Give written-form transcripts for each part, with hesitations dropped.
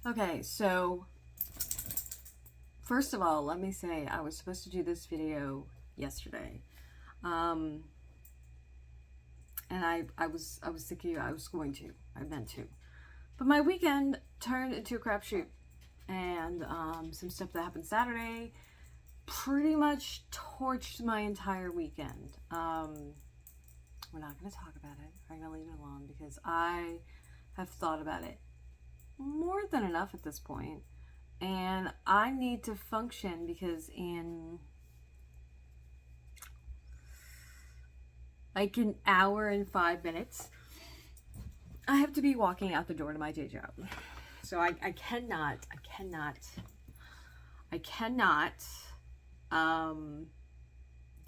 Okay, so first of all, let me say I was supposed to do this video yesterday. And I was thinking I was going to. I meant to. But my weekend turned into a crapshoot. And some stuff that happened Saturday pretty much torched my entire weekend. We're not going to talk about it. I'm going to leave it alone because I have thought about it more than enough at this point. And I need to function because in like an hour and 5 minutes, I have to be walking out the door to my day job. So I cannot,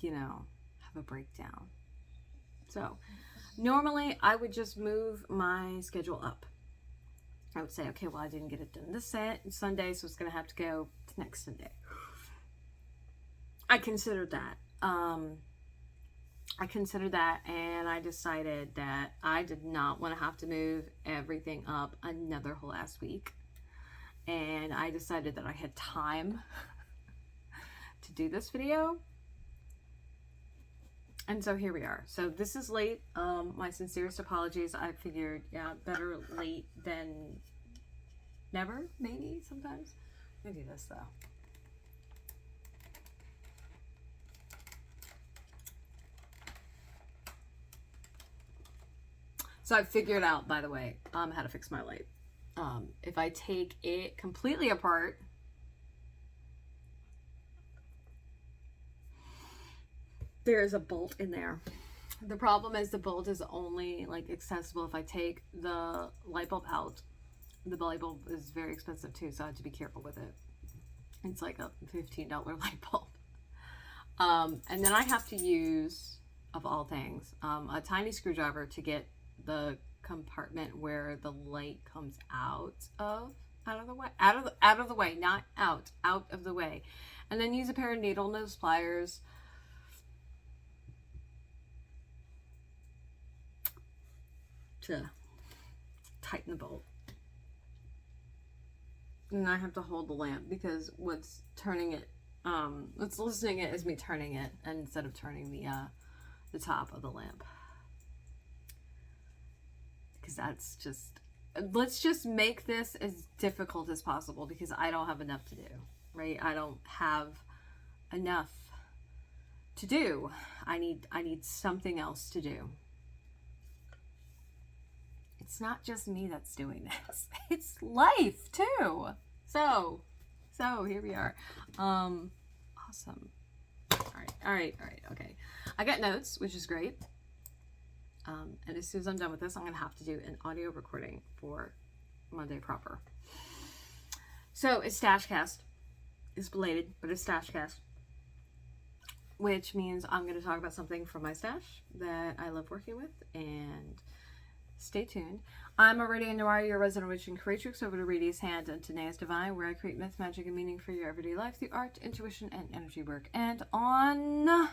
you know, have a breakdown. So normally I would just move my schedule up. I would say, okay, well, I didn't get it done this Sunday, so it's going to have to go to next Sunday. I considered that. And I decided that I did not want to have to move everything up another whole last week. And I decided that I had time to do this video. And so here we are. So this is late. My sincerest apologies. I figured, yeah, better late than never, maybe sometimes. I'm gonna do this though. So I figured out, by the way, how to fix my light. If I take it completely apart, there's a bolt in there. The problem is the bolt is only like accessible if I take the light bulb out. The light bulb is very expensive too, so I have to be careful with it. It's like a $15 light bulb. And then I have to use, of all things, a tiny screwdriver to get the compartment where the light comes out of the way, not out of the way, and then use a pair of needle nose pliers to tighten the bolt. And I have to hold the lamp because what's turning it, what's loosening it is me turning it instead of turning the top of the lamp. Because that's just, let's just make this as difficult as possible because I don't have enough to do, right? I don't have enough to do. I need something else to do. It's not just me that's doing this. It's life too. So here we are. Awesome. All right. Okay. I got notes, which is great. And as soon as I'm done with this, I'm going to have to do an audio recording for Monday proper. So it's Stashcast. It's belated, but it's Stashcast. Which means I'm going to talk about something from my stash that I love working with. And stay tuned. I'm Aradia, your resident witch and creatrix over to Aradia's Hand and Tanae's Divine, where I create myth, magic, and meaning for your everyday life through art, intuition, and energy work. And on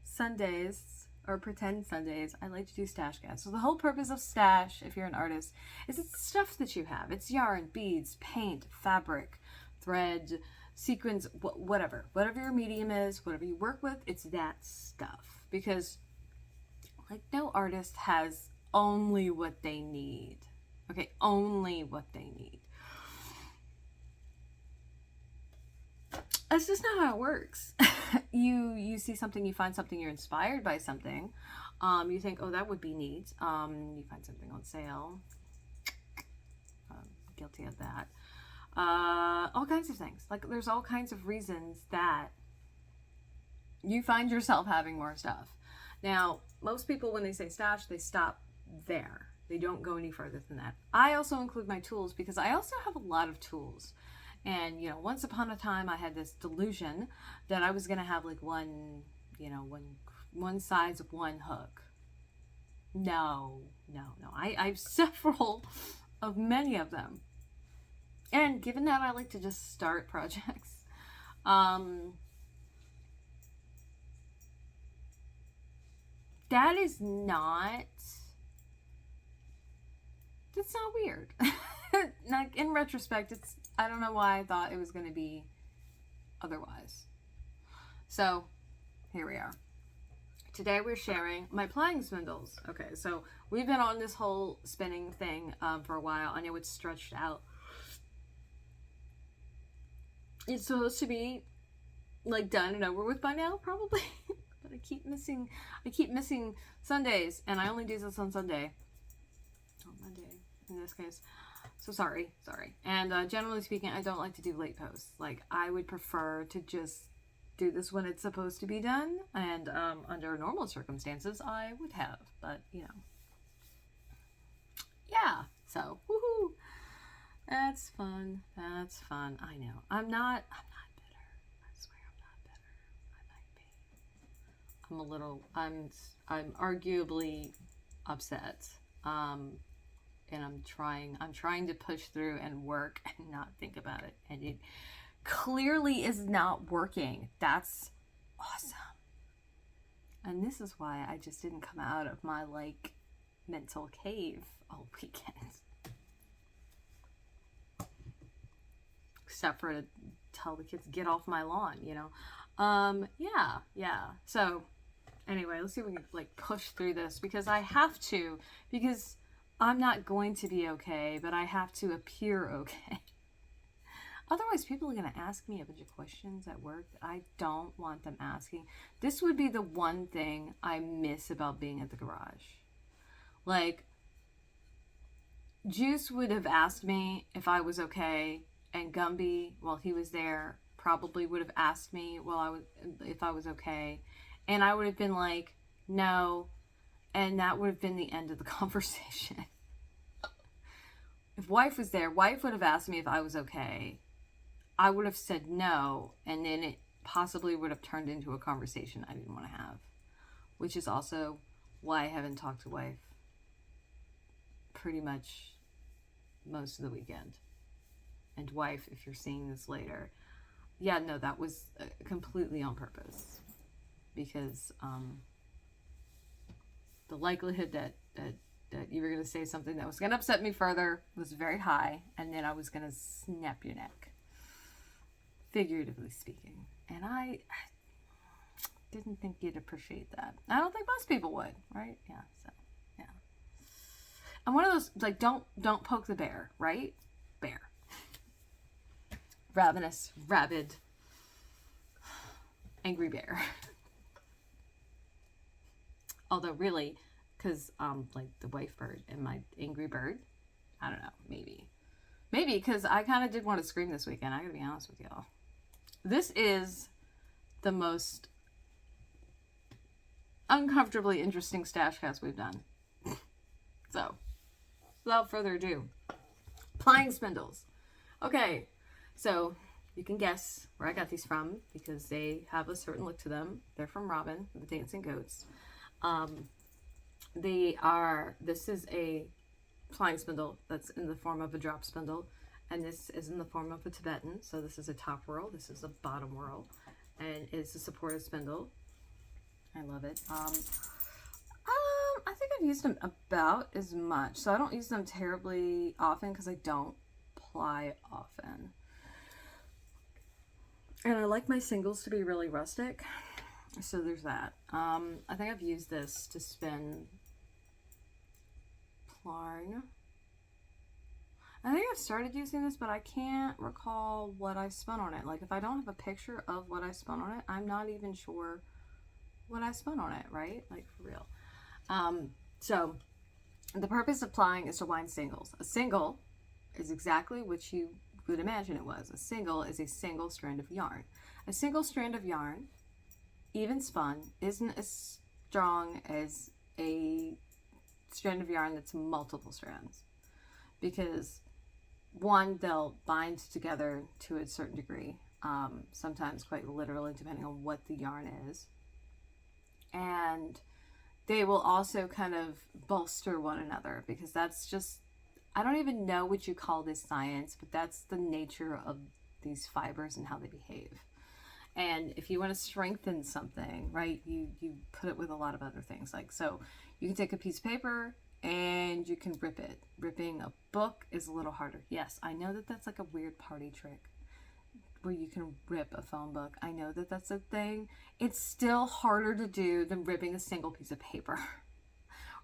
Sundays, or pretend Sundays, I like to do Stashcast. So the whole purpose of Stash, if you're an artist, is it's stuff that you have. It's yarn, beads, paint, fabric, thread, sequins, whatever. Whatever your medium is, whatever you work with, it's that stuff. Because like no artist has only what they need. Okay, only what they need. That's just not how it works. You see something, you find something, you're inspired by something. You think, oh, that would be neat. You find something on sale. Guilty of that. All kinds of things. Like there's all kinds of reasons that you find yourself having more stuff. Now, most people, when they say stash, they stop there. They don't go any further than that. I also include my tools because I also have a lot of tools. And, you know, once upon a time, I had this delusion that I was going to have like one size of one hook. No. I have several of many of them. And given that I like to just start projects, that is not, that's not weird. Like in retrospect, I don't know why I thought it was going to be otherwise. So here we are. Today we're sharing my Plying spindles. Okay, so we've been on this whole spinning thing for a while. I know it's stretched out. It's supposed to be like done and over with by now, probably. But I keep missing Sundays, and I only do this on Sunday. On Monday, in this case. So sorry. And generally speaking, I don't like to do late posts. Like, I would prefer to just do this when it's supposed to be done, and under normal circumstances I would have, but you know, yeah, so woohoo, that's fun. I know I'm not bitter. I swear I'm not bitter. I might be. I'm arguably upset, and I'm trying to push through and work and not think about it, and it clearly is not working. That's awesome. And this is why I just didn't come out of my like mental cave all weekend, except for to tell the kids get off my lawn, you know. Yeah. So anyway, let's see if we can like push through this, because I have to, because I'm not going to be okay, but I have to appear okay. Otherwise, people are going to ask me a bunch of questions at work that I don't want them asking. This would be the one thing I miss about being at the garage. Like, Juice would have asked me if I was okay, and Gumby, while he was there, probably would have asked me if I was okay, and I would have been like, no, and that would have been the end of the conversation. If Wife was there, Wife would have asked me if I was okay. I would have said no, and then it possibly would have turned into a conversation I didn't want to have, which is also why I haven't talked to Wife pretty much most of the weekend. And Wife, if you're seeing this later, yeah, no, that was completely on purpose, because the likelihood that you were going to say something that was going to upset me further was very high, and then I was going to snap your neck, figuratively speaking. And I didn't think you'd appreciate that. I don't think most people would, right? Yeah, so, yeah. I'm one of those, like, don't poke the bear, right? Bear. Ravenous, rabid, angry bear. Although really, because like the wife bird and my angry bird, I don't know, maybe because I kind of did want to scream this weekend. I gotta be honest with y'all. This is the most uncomfortably interesting Stashcast we've done. So, without further ado, Plying spindles. Okay, so you can guess where I got these from, because they have a certain look to them. They're from Robin, the Dancing Goats. This is a Plying spindle that's in the form of a drop spindle, and this is in the form of a Tibetan. So this is a top whirl, this is a bottom whirl, and it's a supportive spindle. I love it. I think I've used them about as much, so I don't use them terribly often because I don't ply often. And I like my singles to be really rustic, so there's that. I think I've used this to spin Plying. I think I've started using this, but I can't recall what I spun on it. Like, if I don't have a picture of what I spun on it, I'm not even sure what I spun on it, right? Like, for real. So the purpose of Plying is to wind singles. A single is exactly what you would imagine it was. A single is a single strand of yarn. A single strand of yarn, even spun, isn't as strong as a strand of yarn that's multiple strands, because one, they'll bind together to a certain degree, sometimes quite literally, depending on what the yarn is, and they will also kind of bolster one another, because that's just, I don't even know what you call this science, but that's the nature of these fibers and how they behave. And if you want to strengthen something, right, you put it with a lot of other things. Like, so you can take a piece of paper and you can rip it. Ripping a book is a little harder. Yes, I know that that's like a weird party trick where you can rip a phone book. I know that that's a thing. It's still harder to do than ripping a single piece of paper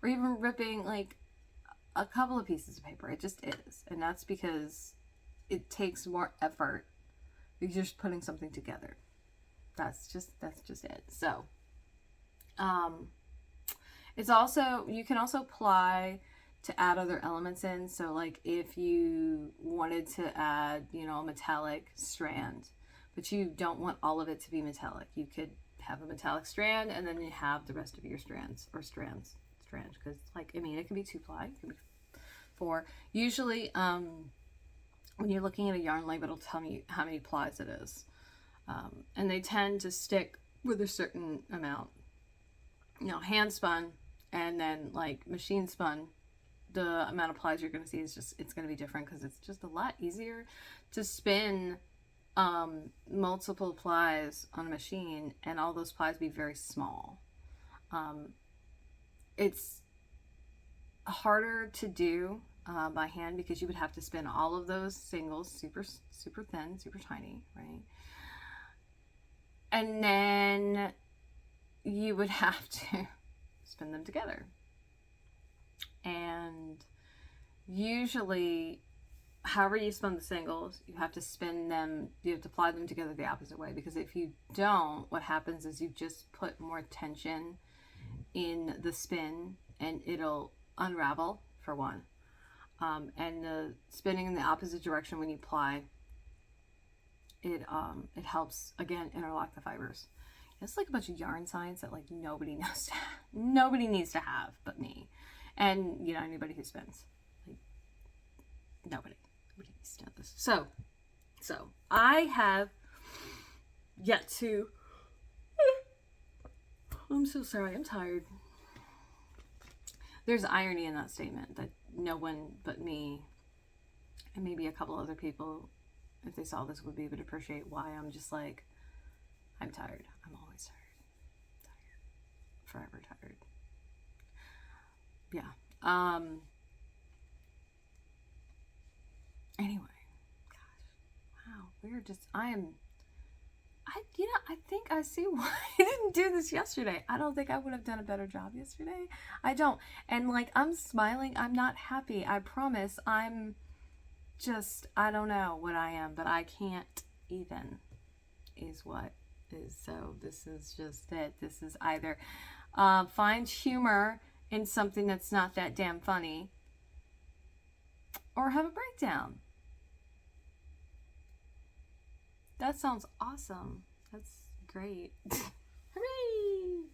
or even ripping like a couple of pieces of paper. It just is. And that's because it takes more effort because you're just putting something together. That's just it. So, it's also, you can also ply to add other elements in. So like if you wanted to add, you know, a metallic strand, but you don't want all of it to be metallic, you could have a metallic strand and then you have the rest of your strands, because like, I mean, it can be 2-ply, it can be 4. Usually, when you're looking at a yarn label, it'll tell me how many plies it is. And they tend to stick with a certain amount. You know, hand spun and then like machine spun, the amount of plies you're going to see is just, it's going to be different because it's just a lot easier to spin multiple plies on a machine and all those plies be very small. It's harder to do by hand because you would have to spin all of those singles super thin, super tiny, right? And then you would have to spin them together. And usually, however you spin the singles, you have to spin them, you have to ply them together the opposite way, because if you don't, what happens is you just put more tension in the spin and it'll unravel, for one. And the spinning in the opposite direction when you ply, it helps, again, interlock the fibers. It's like a bunch of yarn science that like nobody needs to have but me, and you know, anybody who spins. Like, nobody needs to know this. So I have yet to. I'm so sorry. I'm tired. There's irony in that statement that no one but me, and maybe a couple other people, if they saw this, would be able to appreciate why I'm just like, I'm tired. I'm always tired. Forever tired. Yeah. Anyway. Gosh. Wow. I think I see why I didn't do this yesterday. I don't think I would have done a better job yesterday. I don't. And like, I'm smiling. I'm not happy. I promise. I'm just, I don't know what I am, but I can't even is what is. So this is just it. This is either find humor in something that's not that damn funny, or have a breakdown. That sounds awesome. That's great. Hooray!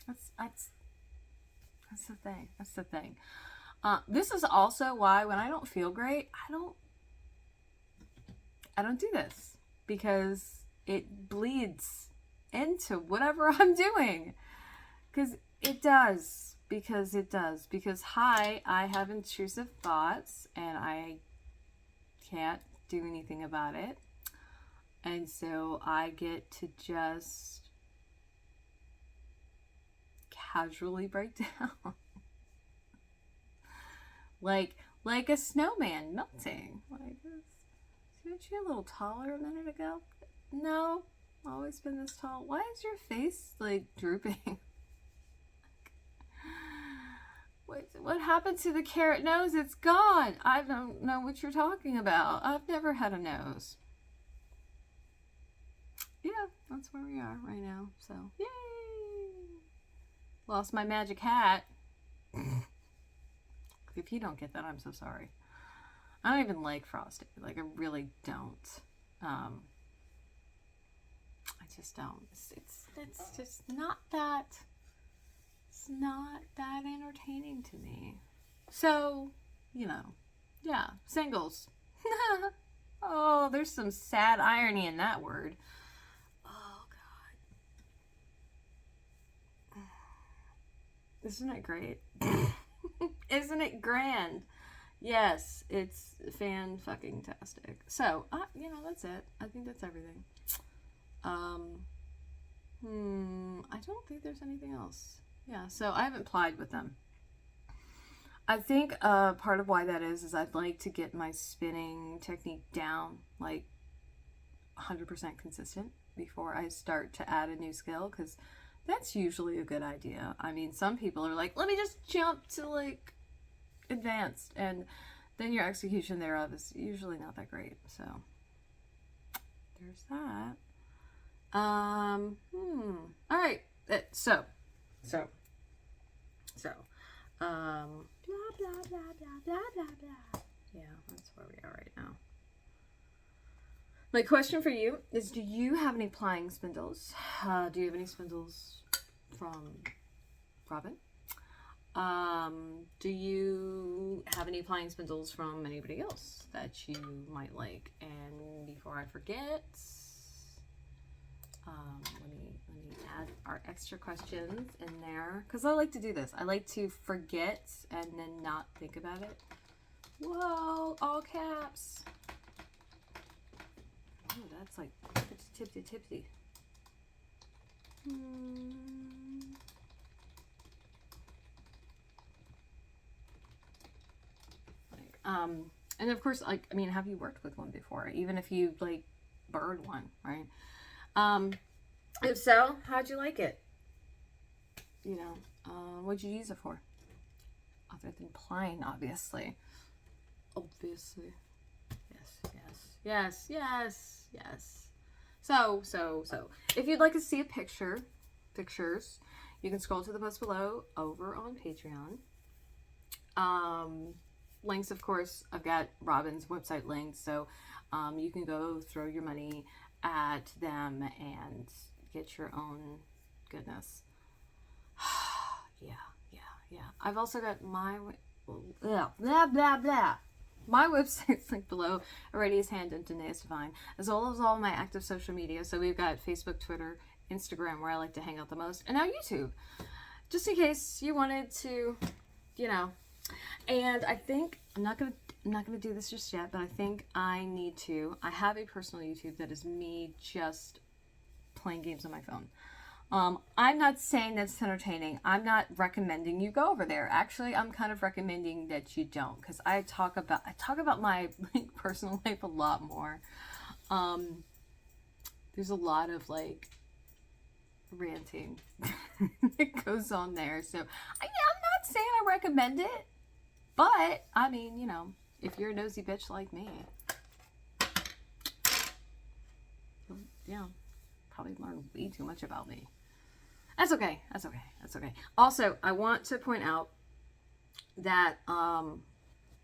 That's the thing. That's the thing. This is also why when I don't feel great, I don't do this, because it bleeds into whatever I'm doing. Because it does. Because hi, I have intrusive thoughts and I can't do anything about it. And so I get to just casually break down. like a snowman melting. Like this. Weren't you a little taller a minute ago? No, always been this tall. Why is your face like drooping? What happened to the carrot nose? It's gone. I don't know what you're talking about. I've never had a nose. Yeah, that's where we are right now. So, yay! Lost my magic hat. If you don't get that, I'm so sorry. I don't even like frosting. Like, I really don't. I just don't. It's just not that. It's not that entertaining to me. So, you know, yeah, singles. Oh, there's some sad irony in that word. Oh, God. Isn't it great? Isn't it grand? Yes, it's fan-fucking-tastic. So, you know, that's it. I think that's everything. I don't think there's anything else. Yeah, so I haven't plied with them. I think part of why that is I'd like to get my spinning technique down like 100% consistent before I start to add a new skill, because that's usually a good idea. I mean, some people are like, let me just jump to like advanced, and then your execution thereof is usually not that great. So there's that. All right. So, blah blah blah blah blah blah blah. Yeah, that's where we are right now. My question for you is: do you have any plying spindles? Do you have any spindles from Robin? Do you have any plying spindles from anybody else that you might like? And before I forget, let me add our extra questions in there, because I like to do this. I like to forget and then not think about it. Whoa, all caps. Oh, that's like tipsy. And of course, like, I mean, have you worked with one before? Even if you like bird one, right? If so, how'd you like it? You know, what'd you use it for? Other than plying, obviously. Obviously. Yes. So, if you'd like to see a pictures, you can scroll to the post below over on Patreon. Links, of course, I've got Robin's website links, so you can go throw your money at them and get your own goodness. Yeah. I've also got my blah blah blah. My website's linked below. Aradia's hand and Danae's Divine, as well as all my active social media. So we've got Facebook, Twitter, Instagram, where I like to hang out the most, and now YouTube, just in case you wanted to, you know. And I think I'm not gonna do this just yet, but I think I need to. I have a personal YouTube that is me just playing games on my phone. I'm not saying that's entertaining. I'm not recommending you go over there. Actually, I'm kind of recommending that you don't, because I talk about my like, personal life a lot more. There's a lot of like ranting that goes on there. So I'm not saying I recommend it, but I mean, you know, if you're a nosy bitch like me, yeah, probably learn way too much about me. That's okay. Also, I want to point out that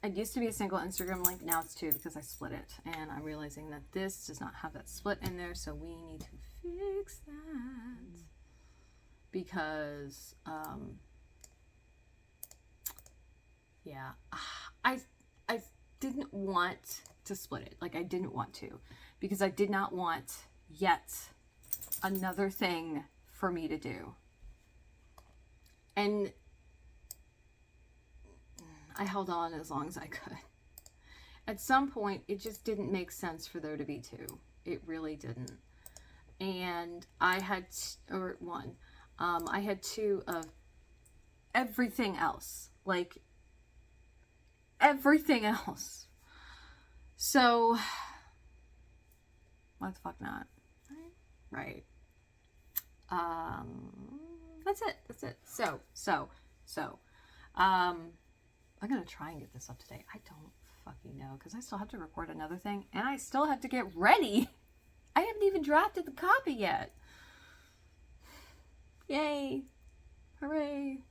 it used to be a single Instagram link. Now it's two, because I split it. And I'm realizing that this does not have that split in there. So we need to fix that. Because, yeah, I didn't want to split it. Like, I didn't want to. Because I did not want yet another thing for me to do. And I held on as long as I could. At some point, it just didn't make sense for there to be two. It really didn't. And I had, I had two of everything else. Like, everything else. So, why the fuck not? Right. That's it. So, I'm gonna try and get this up today. I don't fucking know, because I still have to record another thing, and I still have to get ready. I haven't even drafted the copy yet. Yay. Hooray.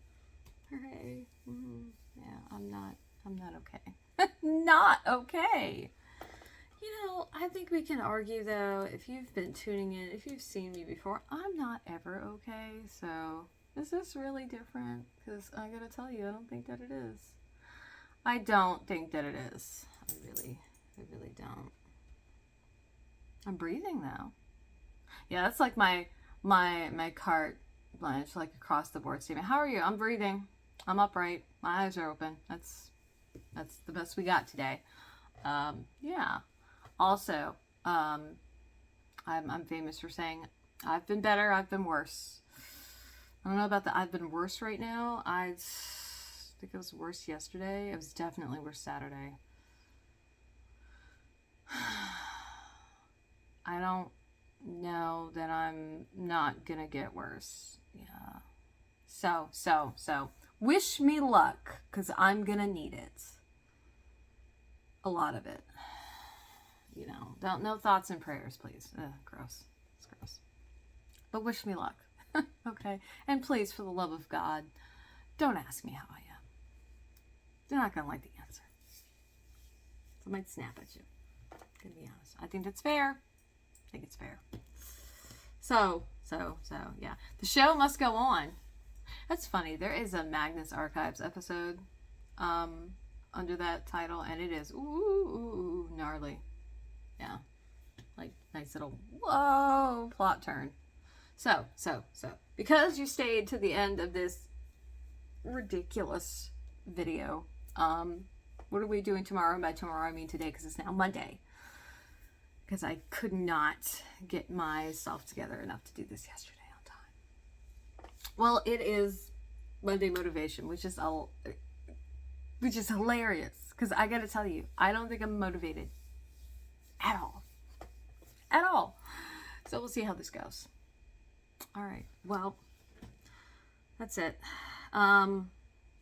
Yeah, I'm not okay. Not okay. You know, I think we can argue, though, if you've been tuning in, if you've seen me before, I'm not ever okay. So, is this really different? Because I gotta tell you, I don't think that it is. I don't think that it is. I really don't. I'm breathing, though. Yeah, that's like my carte blanche, like across the board statement. How are you? I'm breathing. I'm upright. My eyes are open. That's the best we got today. Yeah. Also, I'm famous for saying I've been better, I've been worse. I don't know about the I've been worse right now. I think it was worse yesterday. It was definitely worse Saturday. I don't know that I'm not gonna get worse. Yeah. So, wish me luck, because I'm gonna need it. A lot of it. You know, no thoughts and prayers, please. Gross. It's gross. But wish me luck. Okay? And please, for the love of God, don't ask me how I am. They're not gonna like the answer. So I might snap at you. To be honest. I think that's fair. I think it's fair. So, yeah. The show must go on. That's funny. There is a Magnus Archives episode under that title, and it is gnarly. Yeah. Like, nice little, whoa, plot turn. So, because you stayed to the end of this ridiculous video, what are we doing tomorrow? And by tomorrow, I mean today, because it's now Monday. Because I could not get myself together enough to do this yesterday on time. Well, it is Monday Motivation, which is hilarious. Because I got to tell you, I don't think I'm motivated at all. At all. So we'll see how this goes. All right. Well, that's it.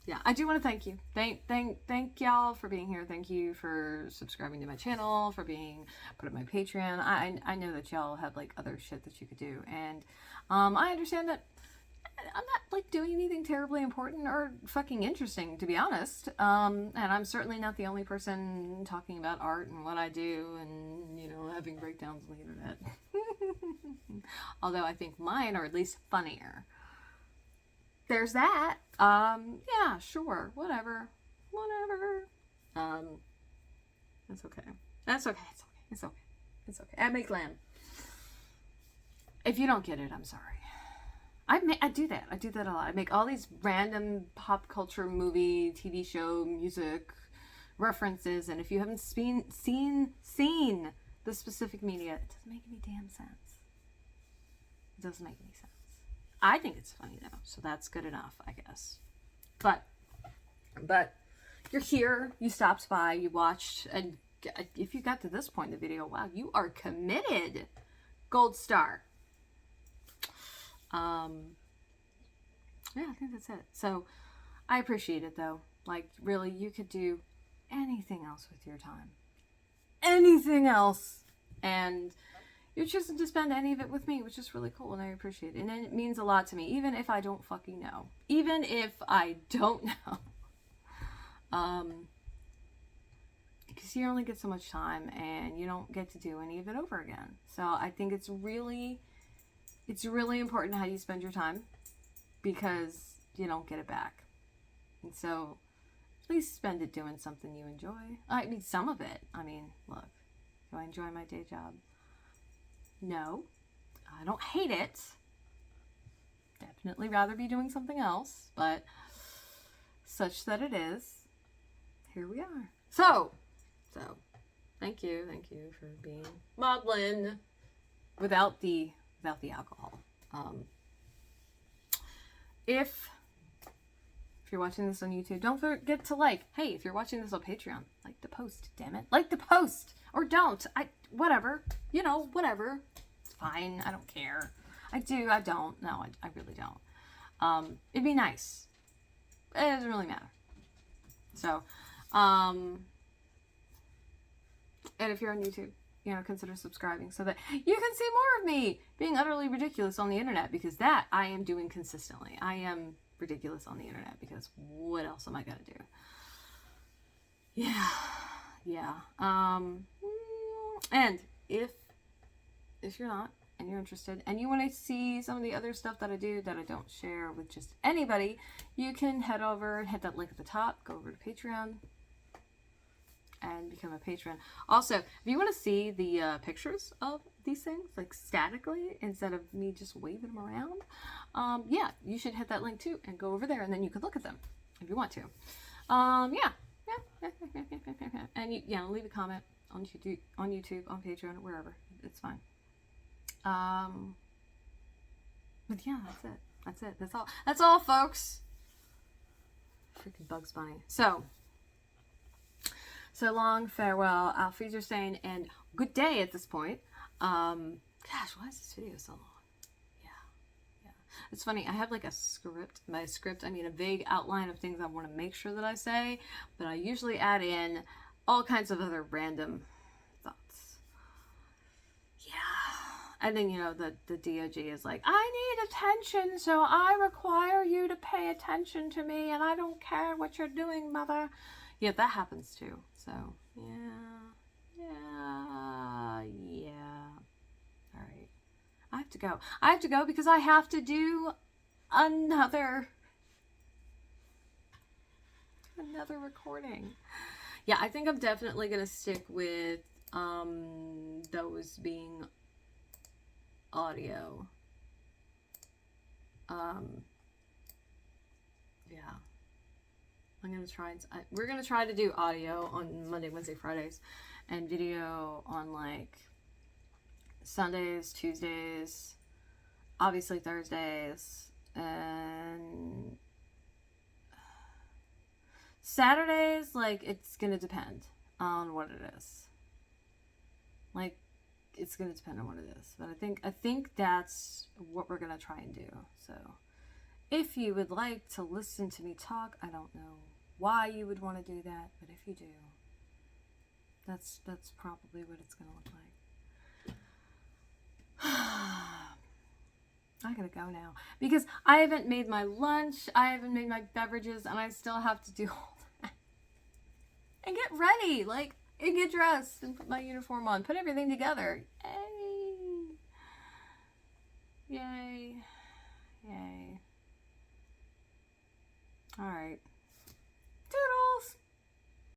Yeah, I do want to thank you. Thank y'all for being here. Thank you for subscribing to my channel, for being put up my Patreon. I know that y'all have like other shit that you could do, and I understand that I'm not like doing anything terribly important or fucking interesting, to be honest. And I'm certainly not the only person talking about art and what I do, and you know, having breakdowns on the internet. Although I think mine are at least funnier. There's that. Yeah, sure. Whatever. That's okay. It's okay. I make lamb. If you don't get it, I'm sorry. I do that. I do that a lot. I make all these random pop culture movie, TV show, music references, and if you haven't seen the specific media, it doesn't make any damn sense. It doesn't make any sense. I think it's funny though, so that's good enough, I guess. But you're here, you stopped by, you watched, and if you got to this point in the video, wow, you are committed. Gold star. Yeah, I think that's it. So I appreciate it though. Like, really, you could do anything else with your time. Anything else. And you're choosing to spend any of it with me, which is really cool, and I appreciate it. And it means a lot to me, even if I don't fucking know. Even if I don't know. Because you only get so much time, and you don't get to do any of it over again. So I think it's really important how you spend your time, because you don't get it back. And so please spend it doing something you enjoy. I mean, some of it. I mean, look, do I enjoy my day job? No, I don't hate it. Definitely rather be doing something else, but such that it is, here we are. So, thank you for being maudlin without the alcohol. If you're watching this on YouTube, don't forget to like. Hey, if you're watching this on Patreon, like the post, damn it. Like the post. Or don't. Whatever. You know, whatever. It's fine. I don't care. I do. I don't. No, I really don't. It'd be nice. It doesn't really matter. So, and if you're on YouTube, you know, consider subscribing so that you can see more of me being utterly ridiculous on the internet, because that I am doing consistently. I am ridiculous on the internet, because what else am I gonna do? Yeah. And if you're not, and you're interested, and you want to see some of the other stuff that I do that I don't share with just anybody, you can head over and hit that link at the top, go over to Patreon, and become a patron. Also, if you want to see the pictures of these things, like statically, instead of me just waving them around, yeah, you should hit that link too, and go over there, and then you can look at them if you want to. Yeah. And leave a comment on YouTube, on Patreon, wherever. It's fine. But yeah, that's it. That's all, folks. Freaking Bugs Bunny. So long, farewell, auf Wiedersehen, and good day at this point. Gosh, why is this video so long? Yeah. It's funny, I have like a script. By script, I mean a vague outline of things I want to make sure that I say, but I usually add in all kinds of other random thoughts. Yeah. And then, you know, the DOG is like, I need attention, so I require you to pay attention to me, and I don't care what you're doing, mother. Yeah, that happens too. So, yeah. All right. I have to go. I have to go because I have to do another recording. Yeah, I think I'm definitely going to stick with those being audio. Yeah. I'm going to try, we're going to try to do audio on Monday, Wednesday, Fridays, and video on like Sundays, Tuesdays, obviously Thursdays, and Saturdays, like, it's going to depend on what it is. Like, it's going to depend on what it is. But I think that's what we're going to try and do. So, if you would like to listen to me talk, I don't know why you would want to do that, but if you do, that's probably what it's going to look like. I gotta go now because I haven't made my lunch, I haven't made my beverages, and I still have to do all that and get ready, like, and get dressed and put my uniform on, put everything together. Yay. All right.